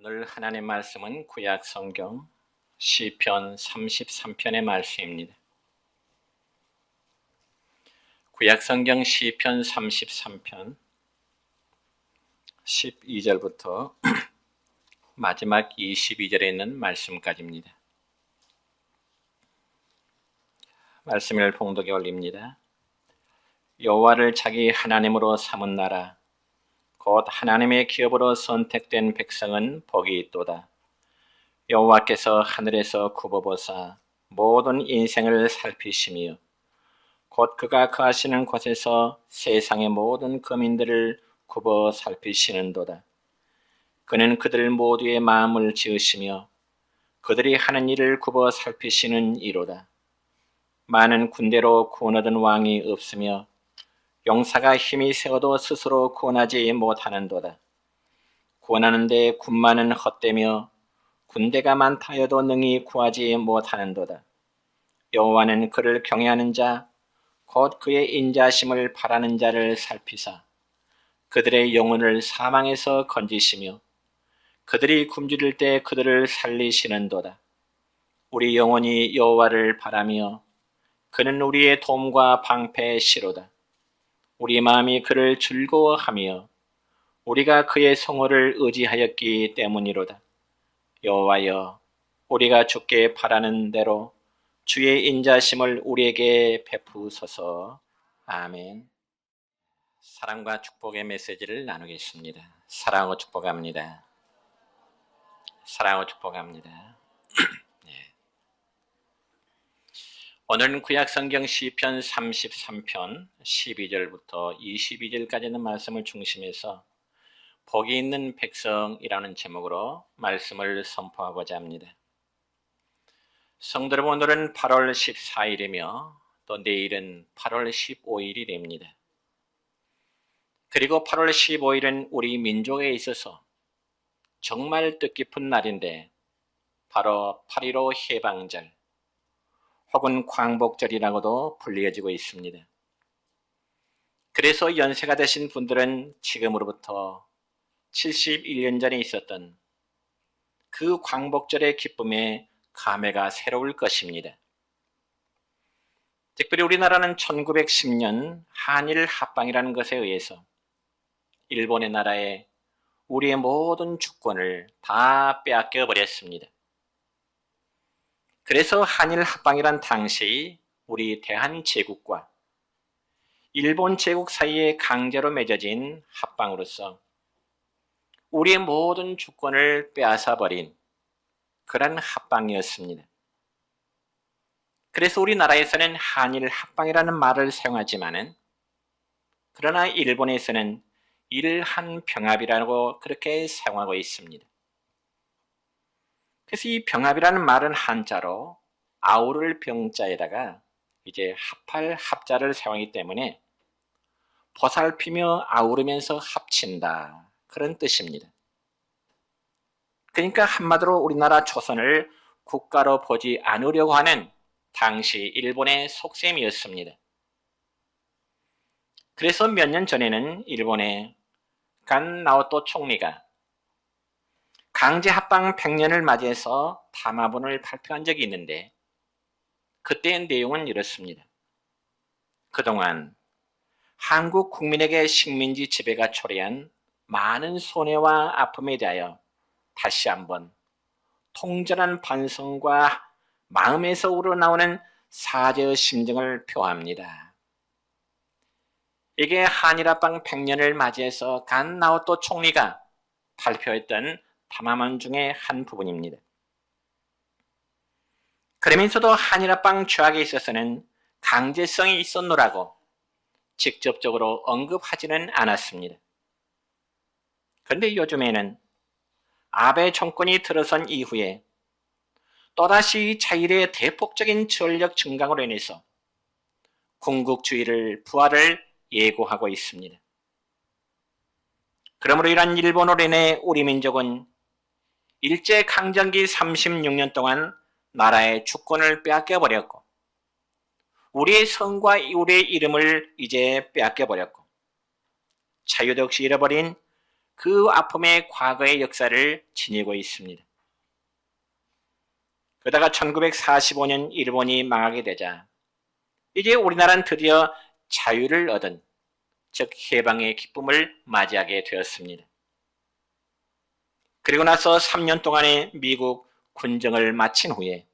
오늘 하나님의 말씀은 구약 성경 시편 33편의 말씀입니다. 구약 성경 시편 33편 12절부터 마지막 22절에 있는 말씀까지입니다. 말씀을 봉독에 올립니다. 여호와를 자기 하나님으로 삼은 나라 곧 하나님의 기업으로 선택된 백성은 복이 있도다. 여호와께서 하늘에서 굽어보사 모든 인생을 살피시며 곧 그가 거하시는 곳에서 세상의 모든 거민들을 굽어 살피시는도다. 그는 그들 모두의 마음을 지으시며 그들이 하는 일을 굽어 살피시는 이로다. 많은 군대로 구원 얻은 왕이 없으며 용사가 힘이 세어도 스스로 구원하지 못하는도다. 구원하는 데 군마는 헛되며 군대가 많다 하여도 능히 구하지 못하는도다. 여호와는 그를 경외하는 자 곧 그의 인자심을 바라는 자를 살피사 그들의 영혼을 사망에서 건지시며 그들이 굶주릴 때 그들을 살리시는도다. 우리 영혼이 여호와를 바라며 그는 우리의 도움과 방패의 시로다. 우리 마음이 그를 즐거워하며 우리가 그의 성호를 의지하였기 때문이로다. 여호와여, 우리가 주께 바라는 대로 주의 인자심을 우리에게 베푸소서. 아멘. 사랑과 축복의 메시지를 나누겠습니다. 사랑하고 축복합니다. 사랑하고 축복합니다. 네. 오늘은 구약 성경 시편 33편 12절부터 22절까지는 말씀을 중심해서 복이 있는 백성이라는 제목으로 말씀을 선포하고자 합니다. 성도 여러분, 오늘은 8월 14일이며 또 내일은 8월 15일이 됩니다. 그리고 8월 15일은 우리 민족에 있어서 정말 뜻깊은 날인데 바로 8.15 해방절 혹은 광복절이라고도 불리어지고 있습니다. 그래서 연세가 되신 분들은 지금으로부터 71년 전에 있었던 그 광복절의 기쁨에 감회가 새로울 것입니다. 특별히 우리나라는 1910년 한일 합방이라는 것에 의해서 일본의 나라에 우리의 모든 주권을 다 빼앗겨 버렸습니다. 그래서 한일 합방이란 당시 우리 대한제국과 일본 제국 사이에 강제로 맺어진 합방으로서 우리의 모든 주권을 빼앗아 버린 그런 합방이었습니다. 그래서 우리나라에서는 한일 합방이라는 말을 사용하지만은 그러나 일본에서는 일한병합이라고 그렇게 사용하고 있습니다. 그래서 이 병합이라는 말은 한자로 아우를 병자에다가 이제 합할 합자를 사용하기 때문에 보살피며 아우르면서 합친다, 그런 뜻입니다. 그러니까 한마디로 우리나라 조선을 국가로 보지 않으려고 하는 당시 일본의 속셈이었습니다. 그래서 몇 년 전에는 일본의 간나오토 총리가 강제 합방 100년을 맞이해서 담화문을 발표한 적이 있는데 그때의 내용은 이렇습니다. 그동안 한국 국민에게 식민지 지배가 초래한 많은 손해와 아픔에 대하여 다시 한번 통절한 반성과 마음에서 우러나오는 사죄의 심정을 표합니다. 이게 한일합방 100년을 맞이해서 간나오토 총리가 발표했던 담화문 중에 한 부분입니다. 그러면서도 한일합방 조약에 있어서는 강제성이 있었노라고 직접적으로 언급하지는 않았습니다. 그런데 요즘에는 아베 정권이 들어선 이후에 또다시 자일의 대폭적인 전력 증강으로 인해서 군국주의를 부활을 예고하고 있습니다. 그러므로 이러한 일본으로 인해 우리 민족은 일제강점기 36년 동안 나라의 주권을 빼앗겨버렸고 우리의 성과 우리의 이름을 이제 빼앗겨버렸고 자유도 없이 잃어버린 그 아픔의 과거의 역사를 지니고 있습니다. 그러다가 1945년 일본이 망하게 되자 이제 우리나라는 드디어 자유를 얻은, 즉 해방의 기쁨을 맞이하게 되었습니다. 그리고 나서 3년 동안의 미국 군정을 마친 후에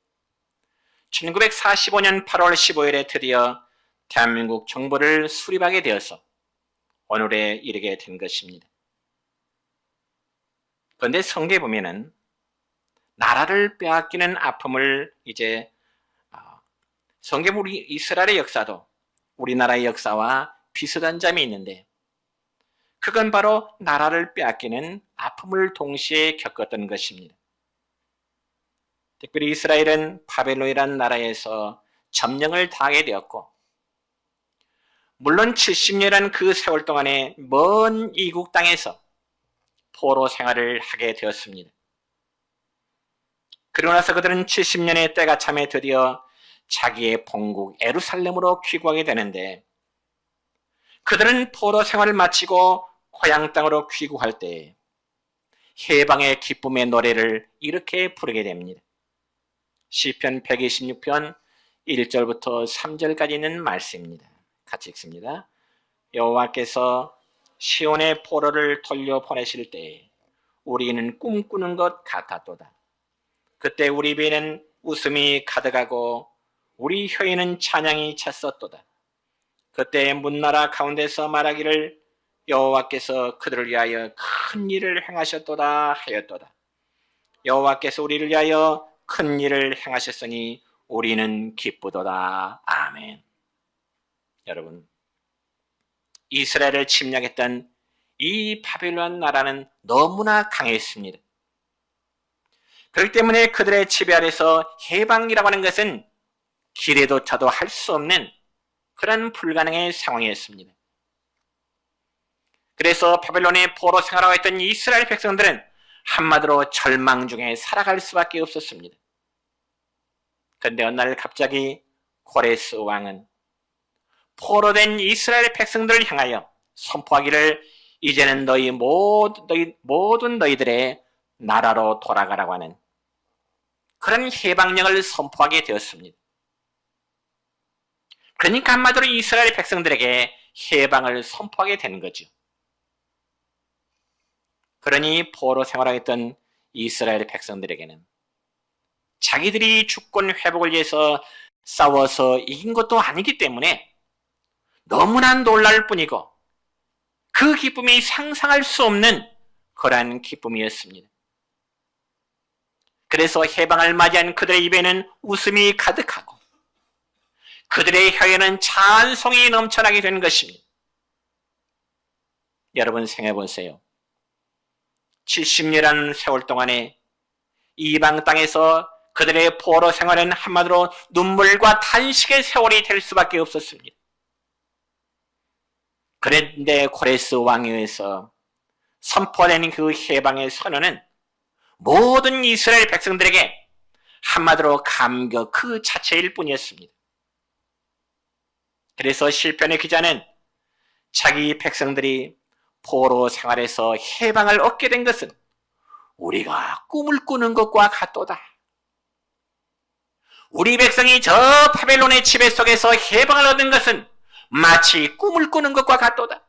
1945년 8월 15일에 드디어 대한민국 정부를 수립하게 되어서 오늘에 이르게 된 것입니다. 그런데 성경에 보면은 나라를 빼앗기는 아픔을 이제 성경 우리 이스라엘의 역사도 우리나라의 역사와 비슷한 점이 있는데, 그건 바로 나라를 빼앗기는 아픔을 동시에 겪었던 것입니다. 특별히 이스라엘은 바벨론이라는 나라에서 점령을 당하게 되었고, 물론 70년이라는 그 세월 동안에 먼 이국 땅에서 포로 생활을 하게 되었습니다. 그러고 나서 그들은 70년의 때가 참에 드디어 자기의 본국 예루살렘으로 귀국하게 되는데, 그들은 포로 생활을 마치고 고향 땅으로 귀국할 때 해방의 기쁨의 노래를 이렇게 부르게 됩니다. 시편 126편 1절부터 3절까지 있는 말씀입니다. 같이 읽습니다. 여호와께서 시온의 포로를 돌려보내실 때 우리는 꿈꾸는 것 같았도다. 그때 우리 입에는 웃음이 가득하고 우리 혀에는 찬양이 찼었도다. 그때 문나라 가운데서 말하기를 여호와께서 그들을 위하여 큰 일을 행하셨도다 하였도다. 여호와께서 우리를 위하여 큰 일을 행하셨으니 우리는 기쁘도다. 아멘. 여러분, 이스라엘을 침략했던 이 바벨론 나라는 너무나 강했습니다. 그렇기 때문에 그들의 지배 아래서 해방이라고 하는 것은 길에도차도 할 수 없는 그런 불가능의 상황이었습니다. 그래서 바벨론의 포로 생활하고 있던 이스라엘 백성들은 한마디로 절망 중에 살아갈 수밖에 없었습니다. 그런데 어느 날 갑자기 고레스 왕은 포로된 이스라엘 백성들을 향하여 선포하기를 이제는 모든 너희들의 나라로 돌아가라고 하는 그런 해방령을 선포하게 되었습니다. 그러니까 한마디로 이스라엘 백성들에게 해방을 선포하게 되는 거죠. 그러니 포로 생활하였던 이스라엘 백성들에게는 자기들이 주권 회복을 위해서 싸워서 이긴 것도 아니기 때문에 너무나 놀랄 뿐이고 그 기쁨이 상상할 수 없는 그러한 기쁨이었습니다. 그래서 해방을 맞이한 그들의 입에는 웃음이 가득하고 그들의 혀에는 찬송이 넘쳐나게 된 것입니다. 여러분 생각해 보세요. 70년이라는 세월 동안에 이방 땅에서 그들의 포로 생활은 한마디로 눈물과 탄식의 세월이 될 수밖에 없었습니다. 그런데 고레스 왕위에서 선포된 그 해방의 선언은 모든 이스라엘 백성들에게 한마디로 감격 그 자체일 뿐이었습니다. 그래서 시편의 기자는 자기 백성들이 포로 생활에서 해방을 얻게 된 것은 우리가 꿈을 꾸는 것과 같도다. 우리 백성이 저 바벨론의 지배 속에서 해방을 얻은 것은 마치 꿈을 꾸는 것과 같도다.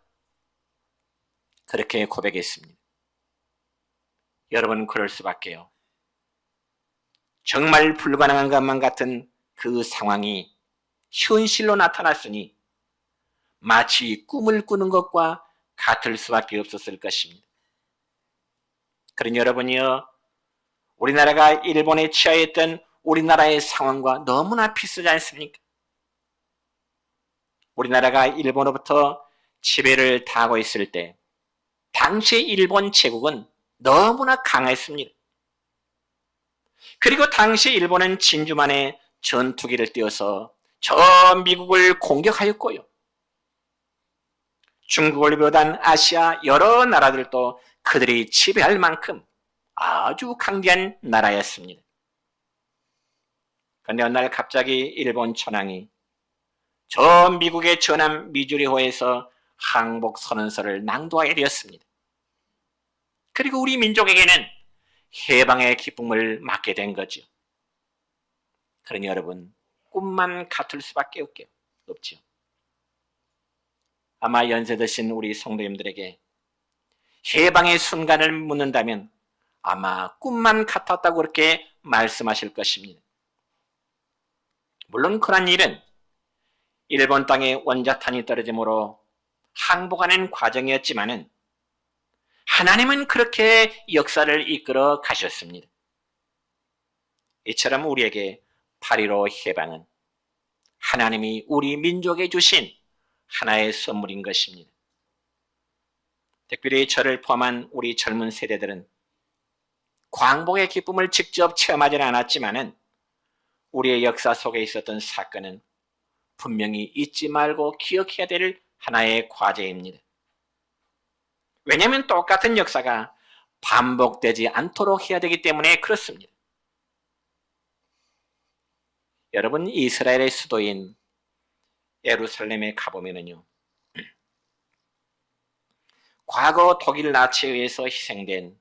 그렇게 고백했습니다. 여러분, 그럴 수밖에요. 정말 불가능한 것만 같은 그 상황이 현실로 나타났으니 마치 꿈을 꾸는 것과 같을 수밖에 없었을 것입니다. 그러니 여러분이요, 우리나라가 일본에 취하였던 우리나라의 상황과 너무나 비슷하지 않습니까? 우리나라가 일본으로부터 지배를 당하고 있을 때 당시 일본 제국은 너무나 강했습니다. 그리고 당시 일본은 진주만에 전투기를 띄워서 저 미국을 공격하였고요. 중국을 비롯한 아시아 여러 나라들도 그들이 지배할 만큼 아주 강대한 나라였습니다. 그런데 어느 날 갑자기 일본 천황이 저 미국의 전함 미주리호에서 항복 선언서를 낭독하게 되었습니다. 그리고 우리 민족에게는 해방의 기쁨을 맞게 된 거죠. 그러니 여러분, 꿈만 같을 수밖에 없죠. 아마 연세 드신 우리 성도님들에게 해방의 순간을 묻는다면 아마 꿈만 같았다고 그렇게 말씀하실 것입니다. 물론 그런 일은 일본 땅에 원자탄이 떨어짐으로 항복하는 과정이었지만은 하나님은 그렇게 역사를 이끌어 가셨습니다. 이처럼 우리에게 8.15 해방은 하나님이 우리 민족에 주신 하나의 선물인 것입니다. 특별히 저를 포함한 우리 젊은 세대들은 광복의 기쁨을 직접 체험하지는 않았지만은 우리의 역사 속에 있었던 사건은 분명히 잊지 말고 기억해야 될 하나의 과제입니다. 왜냐하면 똑같은 역사가 반복되지 않도록 해야 되기 때문에 그렇습니다. 여러분, 이스라엘의 수도인 예루살렘에 가보면요, 과거 독일 나치에 의해서 희생된,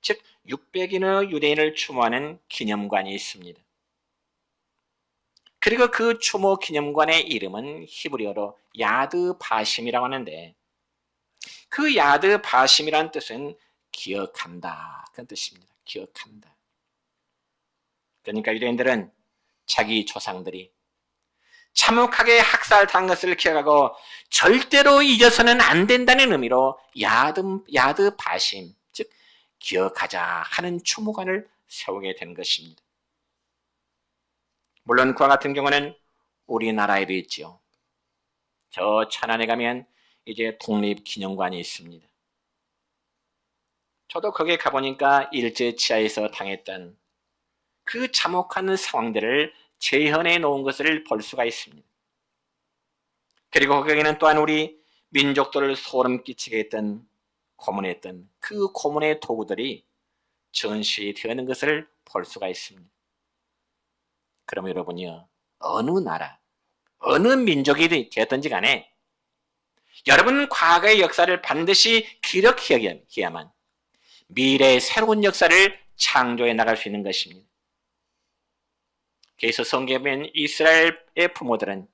즉 600인의 유대인을 추모하는 기념관이 있습니다. 그리고 그 추모 기념관의 이름은 히브리어로 야드 바심이라고 하는데, 그 야드 바심이란 뜻은 기억한다, 그런 뜻입니다. 기억한다. 그러니까 유대인들은 자기 조상들이 참혹하게 학살당한 것을 기억하고 절대로 잊어서는 안 된다는 의미로 야드 바심, 즉 기억하자 하는 추모관을 세우게 된 것입니다. 물론 그와 같은 경우는 우리나라에도 있죠. 저 천안에 가면 이제 독립기념관이 있습니다. 저도 거기에 가보니까 일제치하에서 당했던 그 참혹한 상황들을 재현해 놓은 것을 볼 수가 있습니다. 그리고 거기에는 또한 우리 민족들을 소름 끼치게 했던 고문했던 그 고문의 도구들이 전시되어 있는 것을 볼 수가 있습니다. 그럼 여러분이요, 어느 나라, 어느 민족이 되었든지 간에 여러분 과거의 역사를 반드시 기록해야만 미래의 새로운 역사를 창조해 나갈 수 있는 것입니다. 그래서 성경에 보면 이스라엘의 부모들은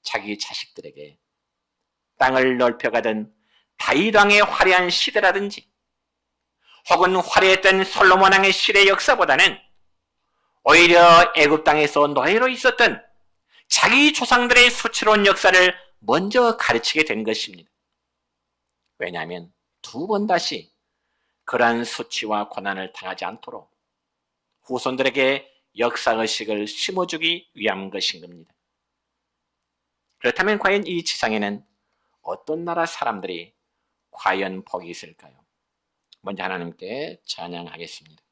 자기 자식들에게 땅을 넓혀가던 다윗 왕의 화려한 시대라든지 혹은 화려했던 솔로몬 왕의 시대 역사보다는 오히려 애굽 땅에서 노예로 있었던 자기 조상들의 수치로운 역사를 먼저 가르치게 된 것입니다. 왜냐하면 두 번 다시 그러한 수치와 고난을 당하지 않도록 후손들에게 역사의식을 심어주기 위한 것인 겁니다. 그렇다면 과연 이 지상에는 어떤 나라 사람들이 과연 복이 있을까요? 먼저 하나님께 찬양하겠습니다.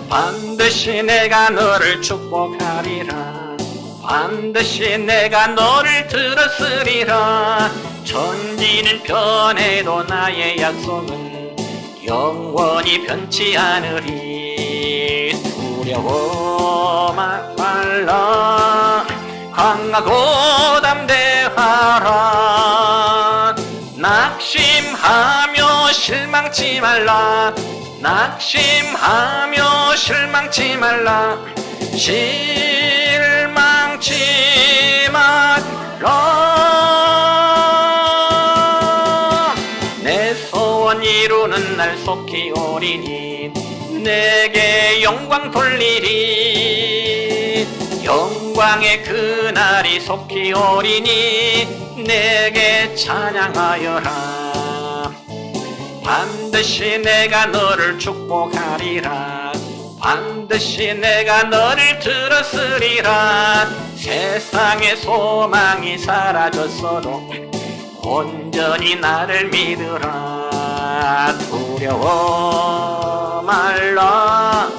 반드시 내가 너를 축복하리라. 반드시 내가 너를 들었으리라. 천지는 변해도 나의 약속은 영원히 변치 않으리. 두려워 말라. 강하고 담대하라. 낙심하며 실망치 말라. 낙심하며 실망치 말라. 실망치 말라. 내 소원 이루는 날 속히 오리니 내게 영광 돌리리. 영광의 그날이 속히 오리니 내게 찬양하여라. 반드시 내가 너를 축복하리라. 반드시 내가 너를 들었으리라. 세상의 소망이 사라졌어도 온전히 나를 믿으라. 두려워 말라.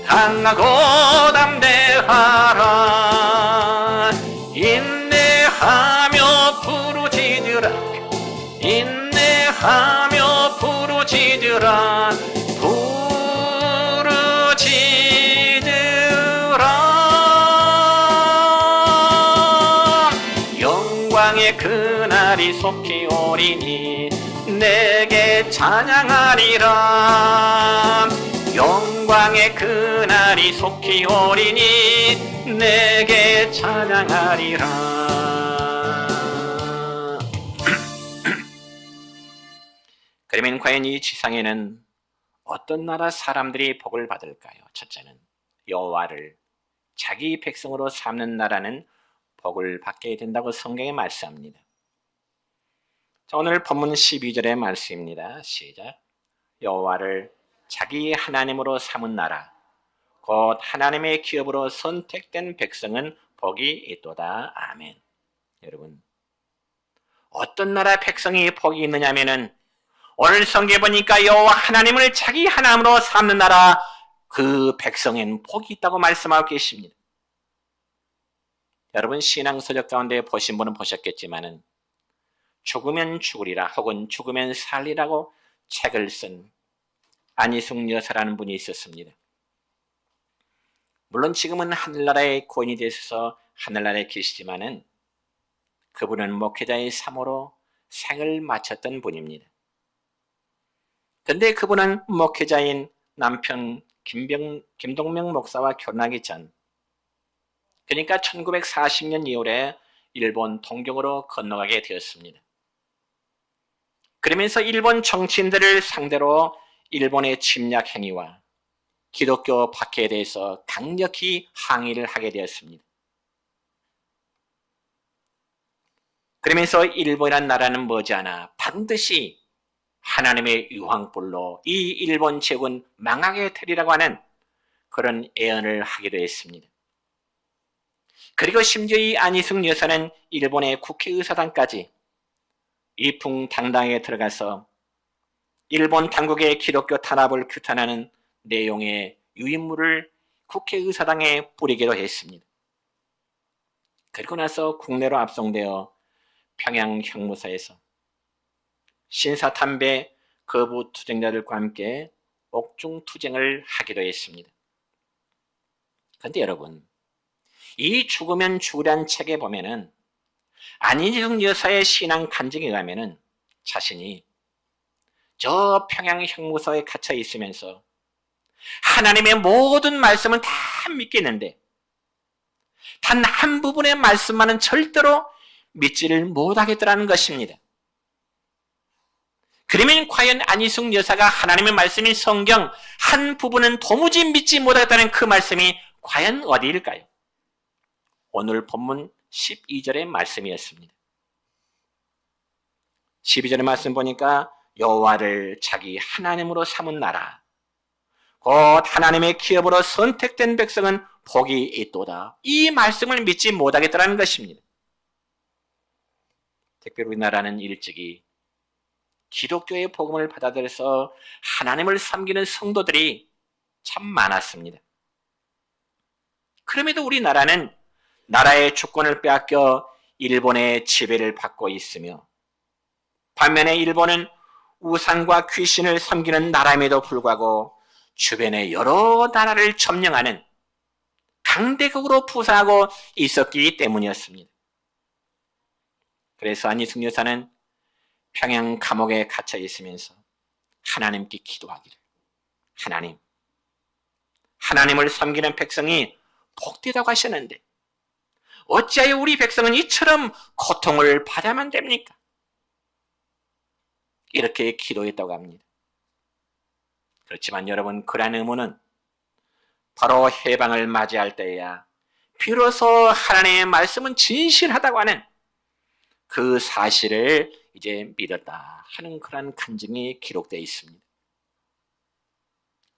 강하고 담대하라. 인내하며 부르짖으라. 인내하며 부르짖으라. 부르짖으라. 영광의 그날이 속히 오리니 내게 찬양하리라. 영광의 그날이 속히 오리니 내게 찬양하리라. 그러면 과연 이 지상에는 어떤 나라 사람들이 복을 받을까요? 첫째는 여호와를 자기 백성으로 삼는 나라는 복을 받게 된다고 성경에 말씀합니다. 자, 오늘 본문 12절의 말씀입니다. 시작. 여호와를 자기 하나님으로 삼은 나라 곧 하나님의 기업으로 선택된 백성은 복이 있도다. 아멘. 여러분, 어떤 나라 백성이 복이 있느냐면은 오늘 성경에 보니까 여호와 하나님을 자기 하나님으로 삼는 나라 그 백성에는 복이 있다고 말씀하고 계십니다. 여러분 신앙서적 가운데 보신 분은 보셨겠지만은 죽으면 죽으리라 혹은 죽으면 살리라고 책을 쓴 안희숙 여사라는 분이 있었습니다. 물론 지금은 하늘나라의 고인이 되셔서 하늘나라에 계시지만은 그분은 목회자의 사모로 생을 마쳤던 분입니다. 근데 그분은 목회자인 남편 김동명 목사와 결혼하기 전, 그러니까 1940년 2월에 일본 동경으로 건너가게 되었습니다. 그러면서 일본 정치인들을 상대로 일본의 침략 행위와 기독교 박해에 대해서 강력히 항의를 하게 되었습니다. 그러면서 일본이라는 나라는 머지않아 반드시 하나님의 유황불로 이 일본 제국은 망하게 되리라고 하는 그런 예언을 하기도 했습니다. 그리고 심지어 이 안희숙 여사는 일본의 국회의사당까지 이풍당당하게 들어가서 일본 당국의 기독교 탄압을 규탄하는 내용의 유인물을 국회의사당에 뿌리기도 했습니다. 그리고 나서 국내로 압송되어 평양 형무소에서 신사탐배 거부 투쟁자들과 함께 옥중투쟁을 하기도 했습니다. 그런데 여러분, 이 죽으면 죽으란 책에 보면은 안희숙 여사의 신앙 간증에 의하면은 자신이 저 평양 형무소에 갇혀 있으면서 하나님의 모든 말씀을 다 믿겠는데 단 한 부분의 말씀만은 절대로 믿지를 못하겠더라는 것입니다. 그러면 과연 안희숙 여사가 하나님의 말씀인 성경 한 부분은 도무지 믿지 못하겠다는 그 말씀이 과연 어디일까요? 오늘 본문 12절의 말씀이었습니다. 12절의 말씀 보니까 여호와를 자기 하나님으로 삼은 나라 곧 하나님의 기업으로 선택된 백성은 복이 있도다. 이 말씀을 믿지 못하겠다는 것입니다. 특별히 우리나라는 일찍이 기독교의 복음을 받아들여서 하나님을 섬기는 성도들이 참 많았습니다. 그럼에도 우리나라는 나라의 주권을 빼앗겨 일본의 지배를 받고 있으며 반면에 일본은 우상과 귀신을 섬기는 나라임에도 불구하고 주변의 여러 나라를 점령하는 강대국으로 부상하고 있었기 때문이었습니다. 그래서 안희숙 여사는 평양 감옥에 갇혀 있으면서 하나님께 기도하기를, 하나님을 섬기는 백성이 복되다고 하셨는데 어찌하여 우리 백성은 이처럼 고통을 받아야만 됩니까? 이렇게 기도했다고 합니다. 그렇지만 여러분, 그러한 의무는 바로 해방을 맞이할 때야 비로소 하나님의 말씀은 진실하다고 하는 그 사실을 이제 믿었다 하는 그런 간증이 기록되어 있습니다.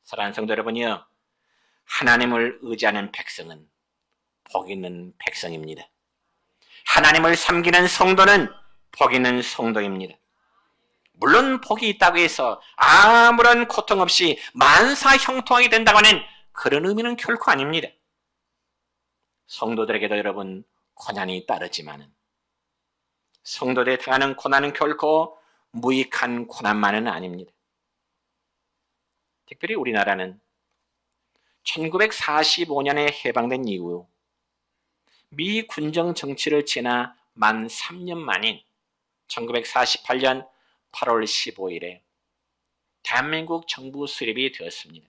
사랑하는 성도 여러분이요, 하나님을 의지하는 백성은 복 있는 백성입니다. 하나님을 섬기는 성도는 복 있는 성도입니다. 물론 복이 있다고 해서 아무런 고통 없이 만사형통하게 된다고 하는 그런 의미는 결코 아닙니다. 성도들에게도 여러분 고난이 따르지만은 성도들이 당하는 고난은 결코 무익한 고난만은 아닙니다. 특별히 우리나라는 1945년에 해방된 이후 미 군정 정치를 지나 만 3년 만인 1948년 8월 15일에 대한민국 정부 수립이 되었습니다.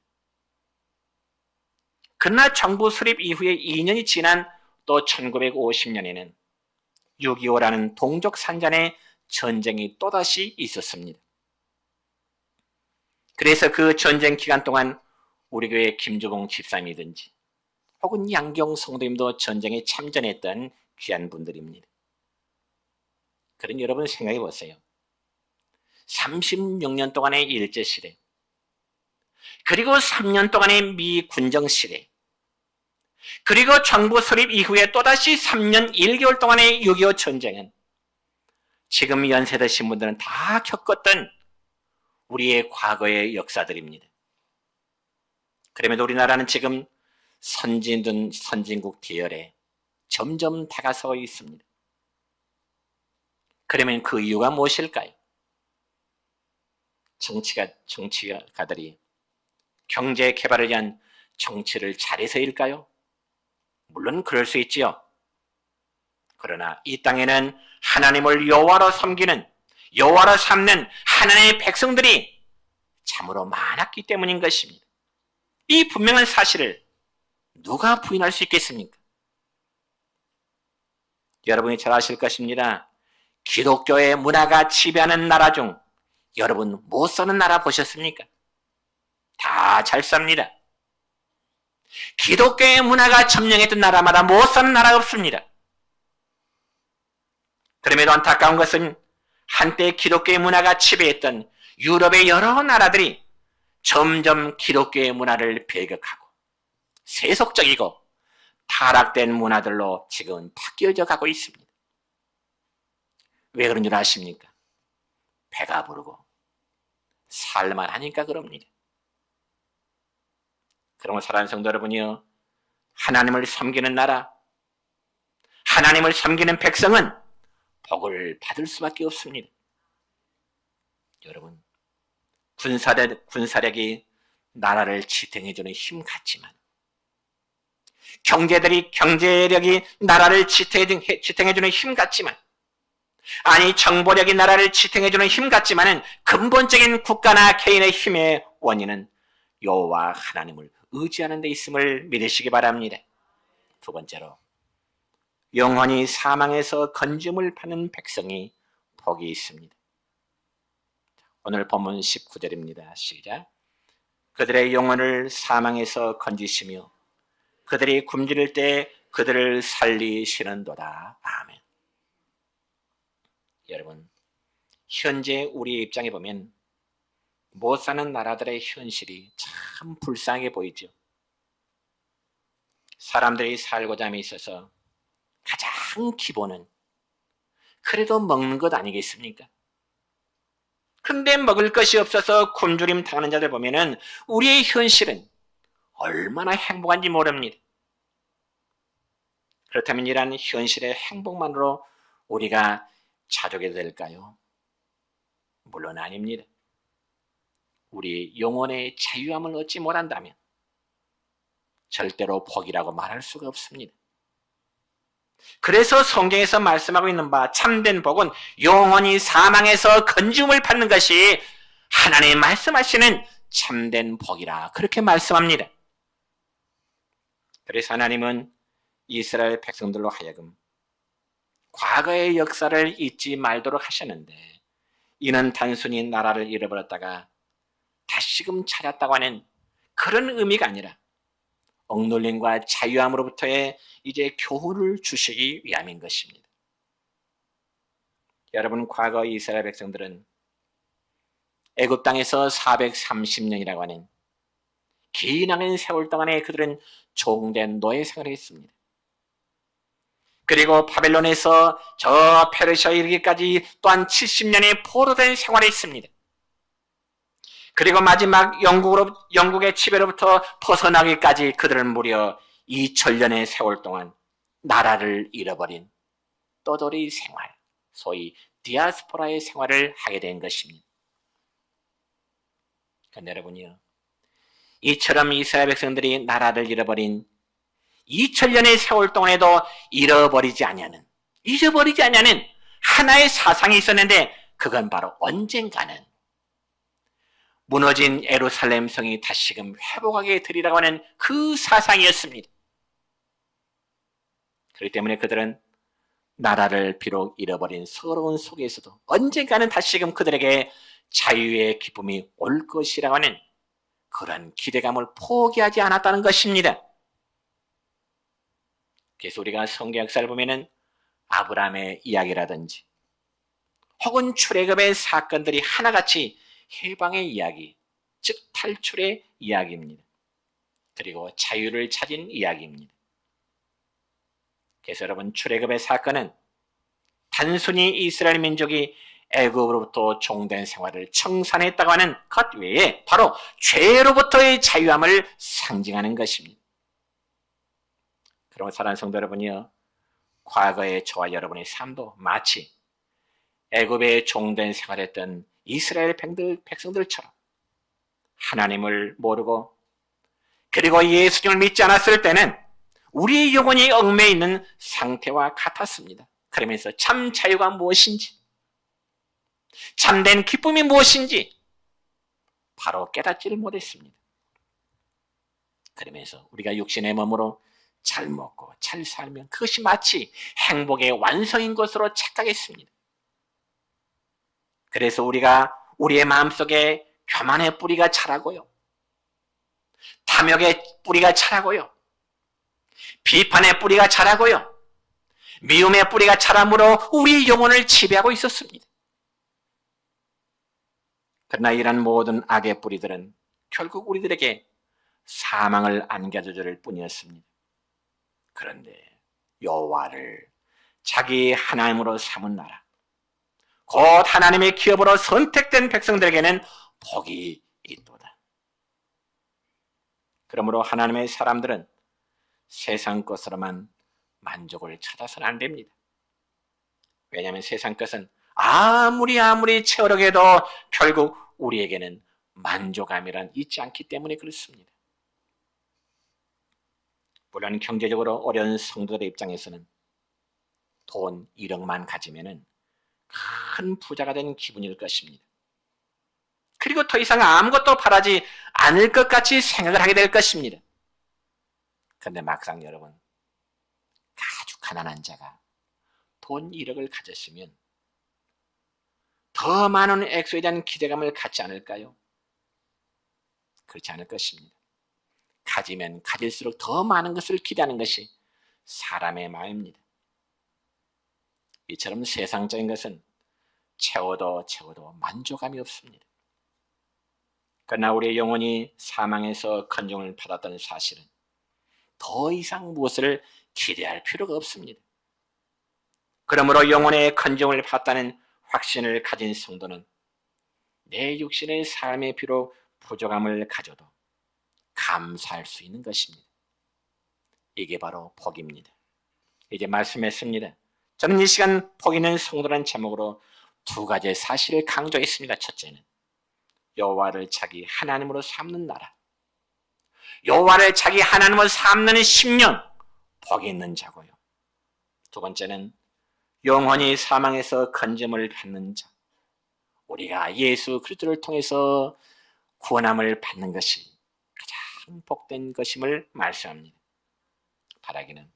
그러나 정부 수립 이후에 2년이 지난 또 1950년에는 6.25라는 동족 산잔의 전쟁이 또다시 있었습니다. 그래서 그 전쟁 기간 동안 우리 교회 김주봉 집사님이든지 혹은 양경 성도님도 전쟁에 참전했던 귀한 분들입니다. 그런 여러분 생각해 보세요. 36년 동안의 일제시대, 그리고 3년 동안의 미 군정시대, 그리고 정부 수립 이후에 또다시 3년 1개월 동안의 6.25 전쟁은 지금 연세 드신 분들은 다 겪었던 우리의 과거의 역사들입니다. 그럼에도 우리나라는 지금 선진국 대열에 점점 다가서고 있습니다. 그러면 그 이유가 무엇일까요? 정치가들이 경제 개발을 위한 정치를 잘해서일까요? 물론 그럴 수 있지요. 그러나 이 땅에는 하나님을 여호와로 섬기는, 여호와로 삼는 하나님의 백성들이 참으로 많았기 때문인 것입니다. 이 분명한 사실을 누가 부인할 수 있겠습니까? 여러분이 잘 아실 것입니다. 기독교의 문화가 지배하는 나라 중 여러분 못 사는 나라 보셨습니까? 다 잘 삽니다. 기독교의 문화가 점령했던 나라마다 못 사는 나라가 없습니다. 그럼에도 안타까운 것은 한때 기독교의 문화가 지배했던 유럽의 여러 나라들이 점점 기독교의 문화를 배격하고 세속적이고 타락된 문화들로 지금 바뀌어져 가고 있습니다. 왜 그런 줄 아십니까? 배가 부르고 살만하니까 그럽니다. 그러면 사랑하는 성도 여러분이요, 하나님을 섬기는 나라, 하나님을 섬기는 백성은 복을 받을 수밖에 없습니다. 여러분, 군사력이 나라를 지탱해주는 힘 같지만, 경제력이 나라를 지탱해주는 힘 같지만, 아니 정보력이 나라를 지탱해주는 힘 같지만은 근본적인 국가나 개인의 힘의 원인은 여호와 하나님을 의지하는 데 있음을 믿으시기 바랍니다. 두 번째로, 영원히 사망에서 건짐을 받는 백성이 복이 있습니다. 오늘 본문 19절입니다. 시작. 그들의 영혼을 사망에서 건지시며 그들이 굶주릴 때 그들을 살리시는도다. 아멘. 여러분, 현재 우리의 입장에 보면 못 사는 나라들의 현실이 참 불쌍해 보이죠. 사람들이 살고자 함에 있어서 가장 기본은 그래도 먹는 것 아니겠습니까? 그런데 먹을 것이 없어서 굶주림 당하는 자들 보면은 우리의 현실은 얼마나 행복한지 모릅니다. 그렇다면 이러한 현실의 행복만으로 우리가 자족해야 될까요? 물론 아닙니다. 우리 영혼의 자유함을 얻지 못한다면 절대로 복이라고 말할 수가 없습니다. 그래서 성경에서 말씀하고 있는 바 참된 복은 영원히 사망에서 건짐을 받는 것이 하나님이 말씀하시는 참된 복이라 그렇게 말씀합니다. 그래서 하나님은 이스라엘 백성들로 하여금 과거의 역사를 잊지 말도록 하셨는데, 이는 단순히 나라를 잃어버렸다가 다시금 찾았다고 하는 그런 의미가 아니라 억눌림과 자유함으로부터의 이제 교훈을 주시기 위함인 것입니다. 여러분, 과거 이스라엘 백성들은 애굽 땅에서 430년이라고 하는 기나긴 세월 동안에 그들은 종된 노예 생활을 했습니다. 그리고 바벨론에서 저 페르시아에 이르기까지 또한 70년의 포로된 생활을 했습니다. 그리고 마지막 영국의 지배로부터 벗어나기까지 그들은 무려 2000년의 세월 동안 나라를 잃어버린 떠돌이 생활, 소위 디아스포라의 생활을 하게 된 것입니다. 그런데 여러분이요, 이처럼 이스라엘 백성들이 나라를 잃어버린 2000년의 세월 동안에도 잃어버리지 아니하는 잊어버리지 않냐는 하나의 사상이 있었는데 그건 바로 언젠가는 무너진 예루살렘 성이 다시금 회복하게 되리라고 하는 그 사상이었습니다. 그렇기 때문에 그들은 나라를 비록 잃어버린 서러운 속에서도 언젠가는 다시금 그들에게 자유의 기쁨이 올 것이라고 하는 그런 기대감을 포기하지 않았다는 것입니다. 그래서 우리가 성경 역사를 보면은 아브라함의 이야기라든지 혹은 출애굽의 사건들이 하나같이 해방의 이야기, 즉 탈출의 이야기입니다. 그리고 자유를 찾은 이야기입니다. 그래서 여러분, 출애굽의 사건은 단순히 이스라엘 민족이 애굽으로부터 종된 생활을 청산했다고 하는 것 외에 바로 죄로부터의 자유함을 상징하는 것입니다. 그러면 사랑하는 성도 여러분이요, 과거의 저와 여러분의 삶도 마치 애굽에 종된 생활했던 이스라엘 백성들처럼 하나님을 모르고 그리고 예수님을 믿지 않았을 때는 우리의 영혼이 얽매여 있는 상태와 같았습니다. 그러면서 참 자유가 무엇인지, 참된 기쁨이 무엇인지 바로 깨닫지를 못했습니다. 그러면서 우리가 육신의 몸으로 잘 먹고 잘 살면 그것이 마치 행복의 완성인 것으로 착각했습니다. 그래서 우리가 우리의 마음속에 교만의 뿌리가 자라고요, 탐욕의 뿌리가 자라고요, 비판의 뿌리가 자라고요, 미움의 뿌리가 자라므로 우리 영혼을 지배하고 있었습니다. 그러나 이런 모든 악의 뿌리들은 결국 우리들에게 사망을 안겨줄 뿐이었습니다. 그런데 여호와를 자기 하나님으로 삼은 나라, 곧 하나님의 기업으로 선택된 백성들에게는 복이 있도다. 그러므로 하나님의 사람들은 세상 것으로만 만족을 찾아서는 안 됩니다. 왜냐하면 세상 것은 아무리 채우려고 해도 결국 우리에게는 만족감이란 있지 않기 때문에 그렇습니다. 물론 경제적으로 어려운 성도들의 입장에서는 돈 1억만 가지면은 큰 부자가 된 기분일 것입니다. 그리고 더 이상 아무것도 바라지 않을 것 같이 생각을 하게 될 것입니다. 그런데 막상 여러분, 아주 가난한 자가 돈 1억을 가졌으면 더 많은 액수에 대한 기대감을 갖지 않을까요? 그렇지 않을 것입니다. 가지면 가질수록 더 많은 것을 기대하는 것이 사람의 마음입니다. 이처럼 세상적인 것은 채워도 만족감이 없습니다. 그러나 우리의 영혼이 사망에서 건종을 받았다는 사실은 더 이상 무엇을 기대할 필요가 없습니다. 그러므로 영혼의 건종을 받았다는 확신을 가진 성도는 내 육신의 삶의 비록 부족함을 가져도 감사할 수 있는 것입니다. 이게 바로 복입니다. 이제 말씀했습니다. 저는 이 시간 복 있는 성도라는 제목으로 두 가지의 사실을 강조했습니다. 첫째는 여호와를 자기 하나님으로 삼는 나라, 여호와를 자기 하나님으로 삼는 10년, 복이 있는 자고요. 두 번째는 영원히 사망에서 건짐을 받는 자, 우리가 예수 그리스도를 통해서 구원함을 받는 것이 가장 복된 것임을 말씀합니다. 바라기는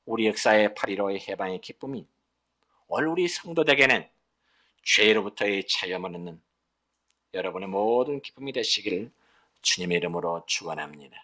우리 역사의 8.15의 해방의 기쁨이 올 우리 성도들에게는 죄로부터의 자유함을 얻는 여러분의 모든 기쁨이 되시기를 주님의 이름으로 축원합니다.